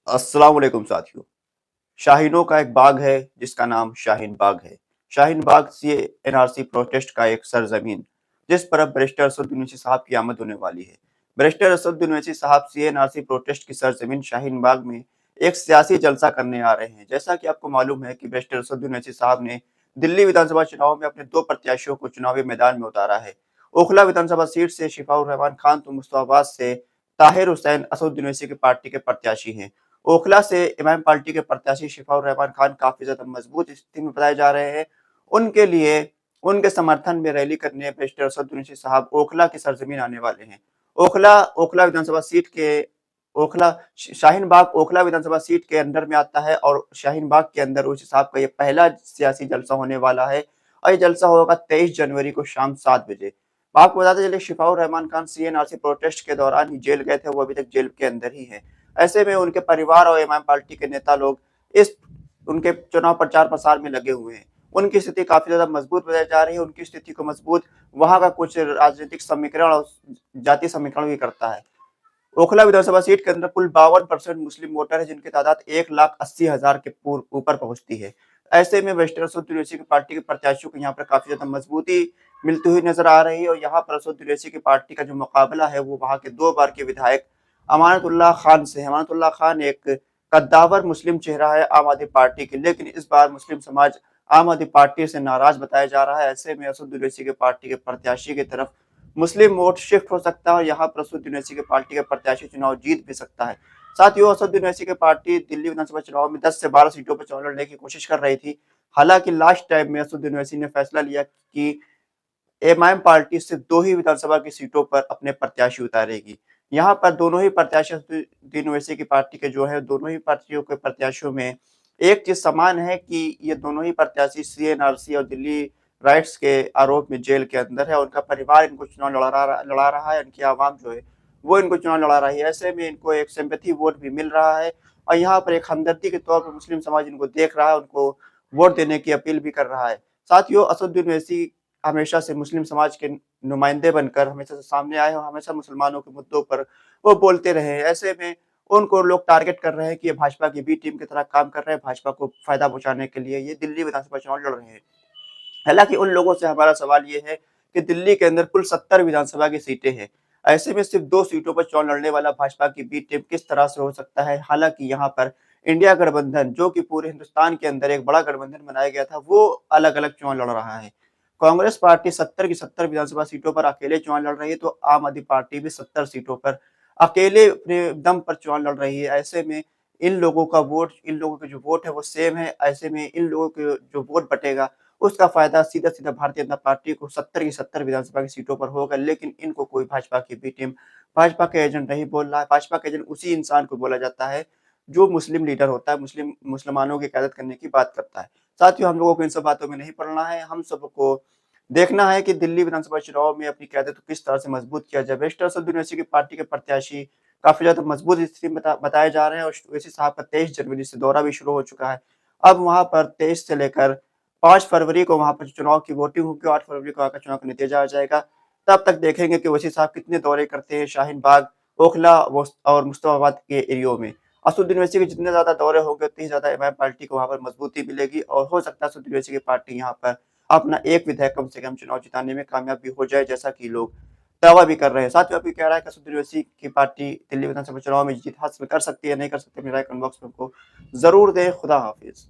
अस्सलाम वालेकुम साथियों। शाहीनों का एक बाग है जिसका नाम शाहीन बाग है। शाहीन बाग से एनआरसी प्रोटेस्ट का एक सरजमीन जिस पर अब बैरिस्टर असदुद्दीन ओवैसी साहब की आमद होने वाली है। बैरिस्टर असदुद्दीन ओवैसी साहब सी एनआरसी प्रोटेस्ट की सरजमीन शाहीन बाग में एक सियासी जलसा करने आ रहे हैं। जैसा कि आपको मालूम है कि बैरिस्टर असदुद्दीन ओवैसी साहब ने दिल्ली विधानसभा चुनाव में अपने दो प्रत्याशियों को चुनावी मैदान में उतारा है। ओखला विधानसभा सीट से शिफाउर रहमान खान तो मुस्तफाबाद से ताहिर हुसैन असदुद्दीन ओवैसी की पार्टी के प्रत्याशी हैं। ओखला से इमाम पार्टी के प्रत्याशी शिफाउर रहमान खान काफी ज्यादा मजबूत स्थिति में बताए जा रहे हैं। उनके लिए उनके समर्थन में रैली करने बैरिस्टर असदुद्दीन ओवैसी साहब ओखला की सरजमीन आने वाले हैं। ओखला ओखला विधानसभा सीट के ओखला शाहीन बाग ओखला विधानसभा सीट के अंदर में आता है और शाहीन बाग के अंदर ओवैसी साहब का ये पहला सियासी जलसा होने वाला है और ये जलसा होगा 23 जनवरी को शाम 7 बजे। आपको बताते चले शिफाउर रहमान खान सीएनआरसी प्रोटेस्ट के दौरान ही जेल गए थे, वो अभी तक जेल के अंदर ही है। ऐसे में उनके परिवार और इमाम पार्टी के नेता लोग इस उनके चुनाव प्रचार प्रसार में लगे हुए हैं। उनकी स्थिति काफी ज्यादा मजबूत बताई जा रही है। उनकी स्थिति को मजबूत वहां का कुछ राजनीतिक समीकरण और जातीय समीकरण भी करता है। ओखला विधानसभा सीट के अंदर कुल 52% मुस्लिम वोटर है, जिनकी तादाद 1,80,000 के ऊपर पहुंचती है। ऐसे में बैरिस्टर असदुद्दीन ओवैसी की पार्टी के प्रत्याशियों को यहाँ पर काफी ज्यादा मजबूती मिलती हुई नजर आ रही है और यहाँ पर असदुद्दीन ओवैसी की पार्टी का जो मुकाबला है वो वहां के 2 बार के विधायक अमानतुल्लाह खान से है। अमानतुल्लाह खान एक कद्दावर मुस्लिम चेहरा है आम आदमी पार्टी के, लेकिन इस बार मुस्लिम समाज आम आदमी पार्टी से नाराज बताया जा रहा है। ऐसे में असदुद्दीन ओवैसी के पार्टी के प्रत्याशी की तरफ मुस्लिम वोट शिफ्ट हो सकता है और यहाँ पर असदुद्दीन ओवैसी के पार्टी के प्रत्याशी चुनाव जीत भी सकता है। साथियों, असदुद्दीन ओवैसी की पार्टी दिल्ली विधानसभा चुनाव में 10 से 12 सीटों पर चुनाव लड़ने की कोशिश कर रही थी। हालांकि लास्ट टाइम में असदुद्दीन ओवैसी ने फैसला लिया कि एमआईएम पार्टी सिर्फ 2 ही विधानसभा की सीटों पर अपने प्रत्याशी उतारेगी। यहाँ पर दोनों ही प्रत्याशी असदुद्दीन ओवैसी की पार्टी के जो है, दोनों ही पार्टियों के प्रत्याशियों में एक चीज समान है कि ये दोनों ही प्रत्याशी सीएनआरसी और दिल्ली राइट्स के आरोप में जेल के अंदर है। उनका परिवार इनको चुनाव लड़ा रहा है, इनकी आवाम जो है वो इनको चुनाव लड़ा रही है। ऐसे में इनको एक सिंपैथी वोट भी मिल रहा है और यहाँ पर एक हमदर्दी के तौर पर मुस्लिम समाज इनको देख रहा है, उनको वोट देने की अपील भी कर रहा है। साथियों, असदुद्दीन ओवैसी हमेशा से मुस्लिम समाज के नुमाइंदे बनकर हमेशा से सामने आए और हमेशा मुसलमानों के मुद्दों पर वो बोलते रहे हैं। ऐसे में उनको लोग टारगेट कर रहे हैं कि ये भाजपा की बी टीम की तरह काम कर रहे हैं, भाजपा को फायदा पहुंचाने के लिए ये दिल्ली विधानसभा चुनाव लड़ रहे हैं। हालांकि उन लोगों से हमारा सवाल ये है कि दिल्ली के अंदर कुल 70 विधानसभा की सीटें हैं। ऐसे में सिर्फ 2 सीटों पर चुनाव लड़ने वाला भाजपा की बी टीम किस तरह से हो सकता है? हालांकि यहाँ पर इंडिया गठबंधन, जो कि पूरे हिंदुस्तान के अंदर एक बड़ा गठबंधन बनाया गया था, वो अलग-अलग चुनाव लड़ रहा है। कांग्रेस पार्टी 70 की 70 विधानसभा सीटों पर अकेले चुनाव लड़ रही है, तो आम आदमी पार्टी भी 70 सीटों पर अकेले अपने दम पर चुनाव लड़ रही है। ऐसे में इन लोगों के जो वोट है वो सेम है। ऐसे में इन लोगों के जो वोट बटेगा उसका फायदा सीधा-सीधा भारतीय जनता पार्टी को 70 की 70 विधानसभा की सीटों पर होगा, लेकिन इनको कोई भाजपा की बी टीम, भाजपा का एजेंट नहीं बोल रहा है। भाजपा का एजेंट उसी इंसान को बोला जाता है, जो मुस्लिम लीडर होता है, मुसलमानों की क़यादत करने की बात करता है। साथियों, हम लोगों को इन सब बातों में नहीं पड़ना है, हम सबको देखना है कि दिल्ली विधानसभा चुनाव में अपनी क़यादत को किस तरह से मजबूत किया जाए। बैरिस्टर असदुद्दीन ओवैसी की पार्टी के प्रत्याशी काफ़ी ज़्यादा मजबूत स्थिति में बताए जा रहे हैं और ओवैसी साहब का 23 जनवरी से दौरा भी शुरू हो चुका है। अब वहाँ पर 23 से लेकर 5 फरवरी को वहाँ पर चुनाव की वोटिंग होगी, 8 फरवरी को आकर चुनाव का नतीजा आ जाएगा। तब तक देखेंगे कि ओवैसी साहब कितने दौरे करते हैं शाहीन बाग, ओखला और मुस्तफाबाद के एरियो में। असदुद्दीन ओवैसी के जितने ज़्यादा दौरे होंगे, उतनी ज़्यादा इमाम पार्टी को वहाँ पर मजबूती मिलेगी और हो सकता है असदुद्दीन ओवैसी की पार्टी यहाँ पर अपना एक विधायक कम से कम चुनाव जिताने में कामयाब भी हो जाए, जैसा कि लोग दावा भी कर रहे हैं। साथियों, आपकी क्या राय है कि असदुद्दीन ओवैसी की पार्टी दिल्ली विधानसभा चुनाव में जीत हासिल कर सकती है या नहीं कर सकती? अपनी राय कमेंट बॉक्स में हमको ज़रूर दें। खुदा हाफ़िज़।